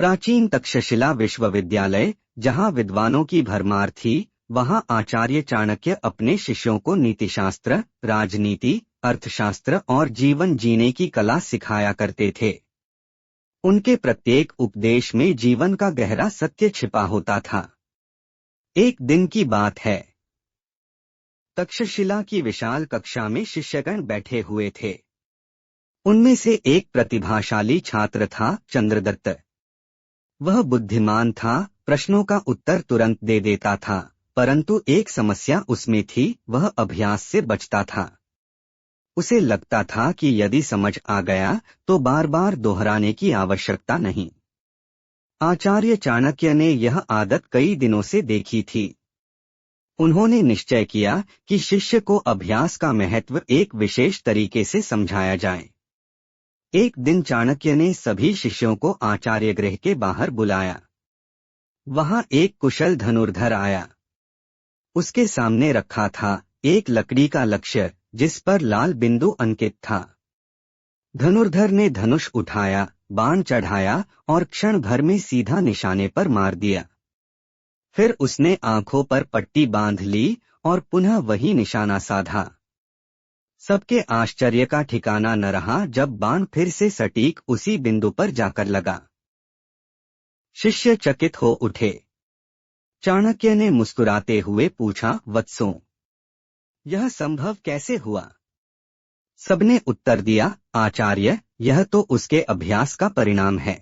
प्राचीन तक्षशिला विश्वविद्यालय, जहां विद्वानों की भरमार थी, वहां आचार्य चाणक्य अपने शिष्यों को नीतिशास्त्र, राजनीति, अर्थशास्त्र और जीवन जीने की कला सिखाया करते थे। उनके प्रत्येक उपदेश में जीवन का गहरा सत्य छिपा होता था। एक दिन की बात है। तक्षशिला की विशाल कक्षा में शिष्यगण बैठे हुए थे। उनमें से एक प्रतिभाशाली छात्र था, चंद्रदत्त। वह बुद्धिमान था, प्रश्नों का उत्तर तुरंत दे देता था, परंतु एक समस्या उसमें थी, वह अभ्यास से बचता था। उसे लगता था कि यदि समझ आ गया तो बार बार दोहराने की आवश्यकता नहीं। आचार्य चाणक्य ने यह आदत कई दिनों से देखी थी। उन्होंने निश्चय किया कि शिष्य को अभ्यास का महत्व एक विशेष तरीके से समझाया जाए। एक दिन चाणक्य ने सभी शिष्यों को आचार्य गृह के बाहर बुलाया। वहां एक कुशल धनुर्धर आया। उसके सामने रखा था एक लकड़ी का लक्ष्य, जिस पर लाल बिंदु अंकित था। धनुर्धर ने धनुष उठाया, बाण चढ़ाया और क्षण भर में सीधा निशाने पर मार दिया। फिर उसने आंखों पर पट्टी बांध ली और पुनः वही निशाना साधा। सबके आश्चर्य का ठिकाना न रहा जब बाण फिर से सटीक उसी बिंदु पर जाकर लगा। शिष्य चकित हो उठे। चाणक्य ने मुस्कुराते हुए पूछा, वत्सों, यह संभव कैसे हुआ? सबने उत्तर दिया, आचार्य, यह तो उसके अभ्यास का परिणाम है।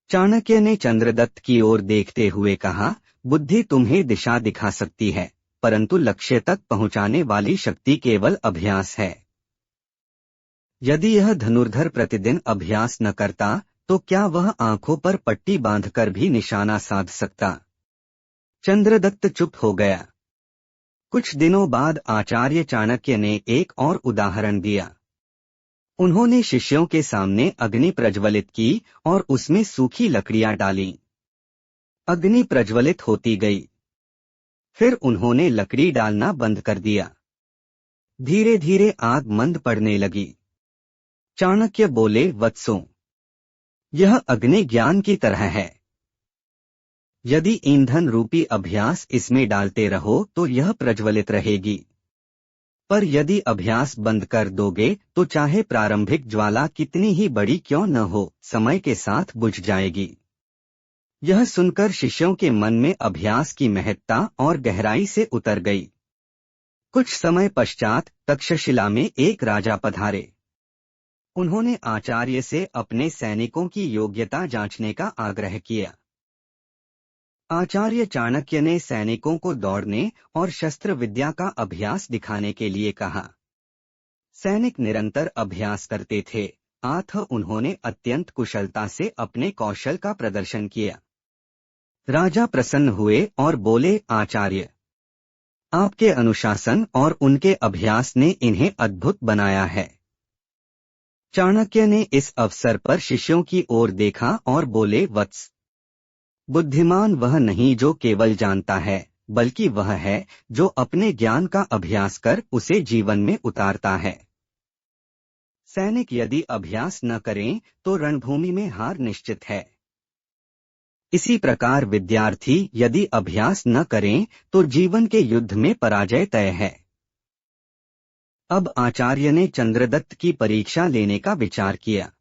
चाणक्य ने चंद्रदत्त की ओर देखते हुए कहा, बुद्धि तुम्हें दिशा दिखा सकती है, परंतु लक्ष्य तक पहुंचाने वाली शक्ति केवल अभ्यास है। यदि यह धनुर्धर प्रतिदिन अभ्यास न करता तो क्या वह आंखों पर पट्टी बांधकर भी निशाना साध सकता? चंद्रदत्त चुप हो गया। कुछ दिनों बाद आचार्य चाणक्य ने एक और उदाहरण दिया। उन्होंने शिष्यों के सामने अग्नि प्रज्वलित की और उसमें सूखी लकड़ियां डालीं। अग्नि प्रज्वलित होती गई। फिर उन्होंने लकड़ी डालना बंद कर दिया। धीरे धीरे आग मंद पड़ने लगी। चाणक्य बोले, वत्सों, यह अग्नि ज्ञान की तरह है। यदि ईंधन रूपी अभ्यास इसमें डालते रहो तो यह प्रज्वलित रहेगी, पर यदि अभ्यास बंद कर दोगे तो चाहे प्रारंभिक ज्वाला कितनी ही बड़ी क्यों न हो, समय के साथ बुझ जाएगी। यह सुनकर शिष्यों के मन में अभ्यास की महत्ता और गहराई से उतर गई। कुछ समय पश्चात तक्षशिला में एक राजा पधारे। उन्होंने आचार्य से अपने सैनिकों की योग्यता जांचने का आग्रह किया। आचार्य चाणक्य ने सैनिकों को दौड़ने और शस्त्र विद्या का अभ्यास दिखाने के लिए कहा। सैनिक निरंतर अभ्यास करते थे, अतः उन्होंने अत्यंत कुशलता से अपने कौशल का प्रदर्शन किया। राजा प्रसन्न हुए और बोले, आचार्य, आपके अनुशासन और उनके अभ्यास ने इन्हें अद्भुत बनाया है। चाणक्य ने इस अवसर पर शिष्यों की ओर देखा और बोले, वत्स, बुद्धिमान वह नहीं जो केवल जानता है, बल्कि वह है जो अपने ज्ञान का अभ्यास कर उसे जीवन में उतारता है। सैनिक यदि अभ्यास न करें तो रणभूमि में हार निश्चित है। इसी प्रकार विद्यार्थी यदि अभ्यास न करें तो जीवन के युद्ध में पराजय तय है। अब आचार्य ने चंद्रदत्त की परीक्षा लेने का विचार किया।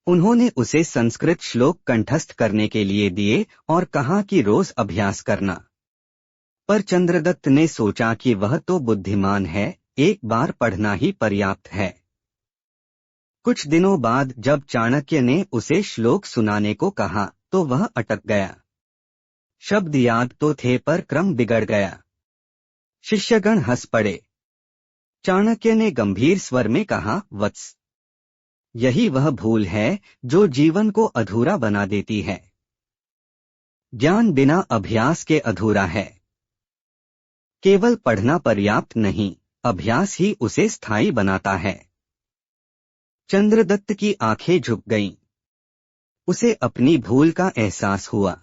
उन्होंने उसे संस्कृत श्लोक कंठस्थ करने के लिए दिए और कहा कि रोज अभ्यास करना। पर चंद्रदत्त ने सोचा कि वह तो बुद्धिमान है, एक बार पढ़ना ही पर्याप्त है। कुछ दिनों बाद जब चाणक्य ने उसे श्लोक सुनाने को कहा तो वह अटक गया। शब्द याद तो थे पर क्रम बिगड़ गया। शिष्यगण हंस पड़े। चाणक्य ने गंभीर स्वर में कहा, वत्स, यही वह भूल है जो जीवन को अधूरा बना देती है। ज्ञान बिना अभ्यास के अधूरा है। केवल पढ़ना पर्याप्त नहीं, अभ्यास ही उसे स्थायी बनाता है। चंद्रदत्त की आंखें झुक गईं। उसे अपनी भूल का एहसास हुआ।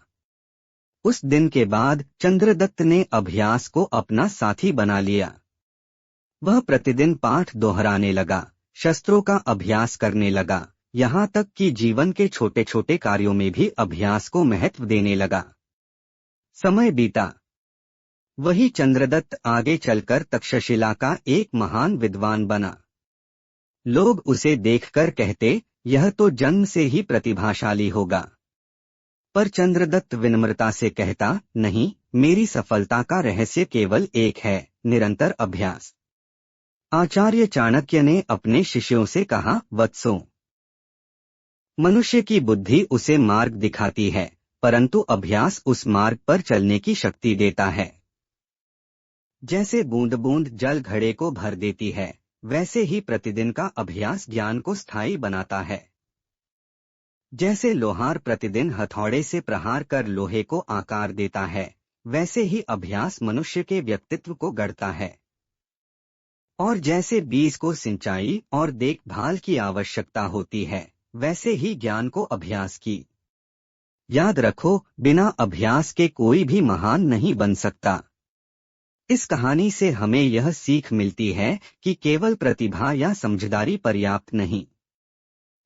उस दिन के बाद चंद्रदत्त ने अभ्यास को अपना साथी बना लिया। वह प्रतिदिन पाठ दोहराने लगा, शस्त्रों का अभ्यास करने लगा, यहाँ तक कि जीवन के छोटे छोटे कार्यों में भी अभ्यास को महत्व देने लगा। समय बीता। वही चंद्रदत्त आगे चलकर तक्षशिला का एक महान विद्वान बना। लोग उसे देखकर कहते, यह तो जन्म से ही प्रतिभाशाली होगा। पर चंद्रदत्त विनम्रता से कहता, नहीं, मेरी सफलता का रहस्य केवल एक है, निरंतर अभ्यास। आचार्य चाणक्य ने अपने शिष्यों से कहा, वत्सों, मनुष्य की बुद्धि उसे मार्ग दिखाती है, परंतु अभ्यास उस मार्ग पर चलने की शक्ति देता है। जैसे बूंद बूंद जल घड़े को भर देती है, वैसे ही प्रतिदिन का अभ्यास ज्ञान को स्थायी बनाता है। जैसे लोहार प्रतिदिन हथौड़े से प्रहार कर लोहे को आकार देता है, वैसे ही अभ्यास मनुष्य के व्यक्तित्व को गढ़ता है। और जैसे बीज को सिंचाई और देखभाल की आवश्यकता होती है, वैसे ही ज्ञान को अभ्यास की। याद रखो, बिना अभ्यास के कोई भी महान नहीं बन सकता। इस कहानी से हमें यह सीख मिलती है कि केवल प्रतिभा या समझदारी पर्याप्त नहीं।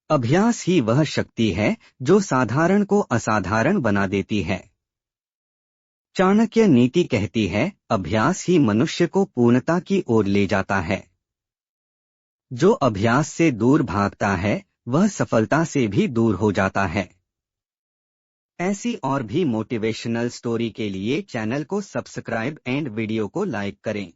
अभ्यास ही वह शक्ति है जो साधारण को असाधारण बना देती है। चाणक्य नीति कहती है, अभ्यास ही मनुष्य को पूर्णता की ओर ले जाता है। जो अभ्यास से दूर भागता है, वह सफलता से भी दूर हो जाता है। ऐसी और भी मोटिवेशनल स्टोरी के लिए चैनल को सब्सक्राइब एंड वीडियो को लाइक करें।